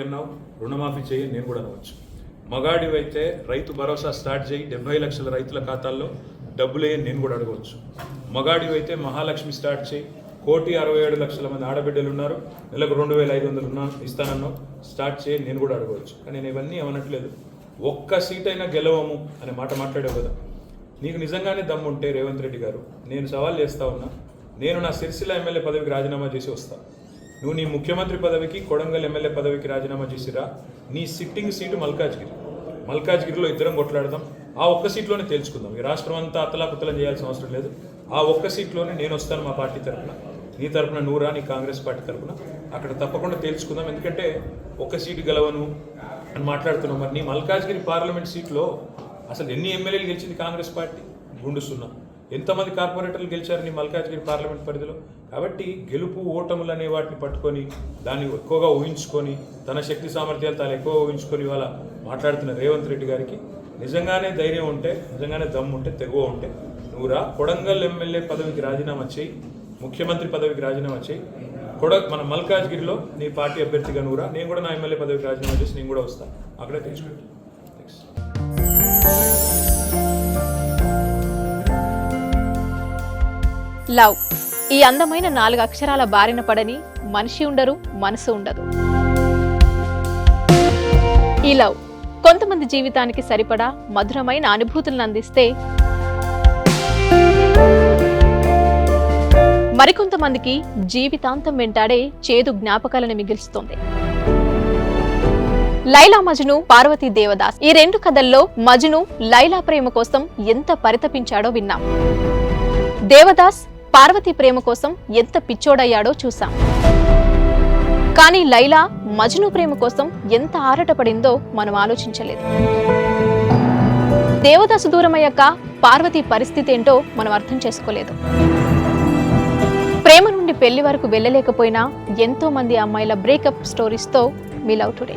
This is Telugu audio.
అన్నావు రుణమాఫీ చేయి, నేను కూడా అనవచ్చు. మగాడివైతే రైతు భరోసా స్టార్ట్ చేయి, 70 లక్షల రైతుల ఖాతాల్లో డబ్బులు వేయని నేను కూడా అడగవచ్చు. మగాడివైతే మహాలక్ష్మి స్టార్ట్ చేయి, 1,67,00,000 మంది ఆడబిడ్డలు ఉన్నారు, నెలకు 2,500 ఇస్తానన్నావు, స్టార్ట్ చేయి, నేను కూడా అడగవచ్చు. కానీ నేను ఇవన్నీ ఏమనట్లేదు. ఒక్క సీట్ అయినా గెలవము అనే మాట మాట్లాడావు కదా. నీకు నిజంగానే దమ్ముంటే రేవంత్ రెడ్డి గారు, నేను సవాల్ చేస్తా ఉన్నా, నేను నా సిరిసిల్ల ఎమ్మెల్యే పదవికి రాజీనామా చేసి వస్తా. నువ్వు నీ ముఖ్యమంత్రి పదవికి, కొడంగల్ ఎమ్మెల్యే పదవికి రాజీనామా చేసిరా. నీ సిట్టింగ్ సీటు మల్కాజ్గిరిలో ఇద్దరం కొట్లాడదాం. ఆ ఒక్క సీట్లోనే తేల్చుకుందాం. ఈ రాష్ట్రం అంతా అతలాకుతలం చేయాల్సిన అవసరం లేదు. ఆ ఒక్క సీట్లోనే నేను వస్తాను మా పార్టీ తరఫున, నీ తరఫున నూరా, నీ కాంగ్రెస్ పార్టీ తరఫున. అక్కడ తప్పకుండా తేల్చుకుందాం. ఎందుకంటే ఒక్క సీటు గెలవను అని మాట్లాడుతున్నాం. మరి నీ మల్కాజ్గిరి పార్లమెంట్ సీట్లో అసలు ఎన్ని ఎమ్మెల్యేలు గెలిచింది కాంగ్రెస్ పార్టీ? గుండు సున్నా. ఎంతమంది కార్పొరేటర్లు గెలిచారు నీ మల్కాజ్గిరి పార్లమెంట్ పరిధిలో? కాబట్టి గెలుపు ఓటములు అనే వాటిని పట్టుకొని, దాన్ని ఎక్కువగా ఊహించుకొని, తన శక్తి సామర్థ్యాలు తాను ఎక్కువగా ఊహించుకొని ఇవాళ మాట్లాడుతున్న రేవంత్ రెడ్డి గారికి నిజంగానే ధైర్యం ఉంటే, నిజంగానే దమ్ము ఉంటే, తెగువ ఉంటే నువ్వురా, కొడంగల్ ఎమ్మెల్యే పదవికి రాజీనామా చేయి, ముఖ్యమంత్రి పదవికి రాజీనామా చేయి. మన మల్కాజ్గిరిలో నీ పార్టీ అభ్యర్థిగా నువ్వురా, నేను కూడా నా ఎమ్మెల్యే పదవికి రాజీనామా చేసి నేను కూడా వస్తాను. అక్కడే తెచ్చుకుంటాను. లవ్, ఈ అందమైన 4 అక్షరాల బారిన పడని మనిషి ఉండరు, మనసు ఉండదు. ఈ లవ్ కొంతమంది జీవితానికి సరిపడా మధురమైన అనుభూతులను అందిస్తే, మరికొంతమందికి జీవితాంతం వెంటాడే చేదు జ్ఞాపకాలను మిగిల్స్తుంది. లైలా మజ్ను, పార్వతీ దేవదాస్, ఈ 2 కథల్లో మజ్ను లైలా ప్రేమ కోసం ఎంత పరితపించాడో విన్నాం. దేవదాస్ పార్వతి ప్రేమ కోసం ఎంత పిచ్చోడయ్యాడో చూసాం. కానీ లైలా మజ్ను ప్రేమ కోసం ఎంత ఆరాటపడిందో మనం ఆలోచించలేదు. దేవదాసు దూరమయ్యాక పార్వతి పరిస్థితి ఏంటో మనం అర్థం చేసుకోలేదు. ప్రేమ నుండి పెళ్లి వరకు వెళ్ళలేకపోయినా ఎంతో మంది అమ్మాయిల బ్రేకప్ స్టోరీస్తో మీ లవ్ టుడే.